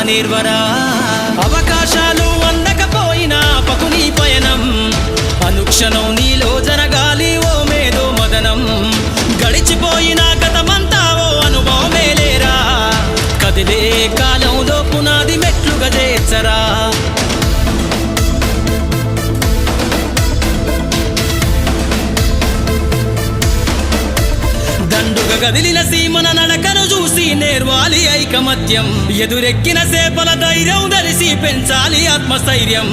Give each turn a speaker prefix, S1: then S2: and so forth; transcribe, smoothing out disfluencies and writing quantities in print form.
S1: నేర్వరా అవకాశాలు అందకపోయినా పకుని పయనం అనుక్షణం నీలో జరగాలి ఓ మేధో మదనం గడిచిపోయిన గతమంతా ఓ అనుభవమే లేరా కదిలే కాలంలో పునాది మెట్లుగా చేర్చరా దండుగా కదిలిన సీమన నడకను చూసి నేర్వాలి ఐకమత్యం ఎదురెక్కిన సేపల ధైర్యం ధరిసి పెంచాలి ఆత్మస్థైర్యం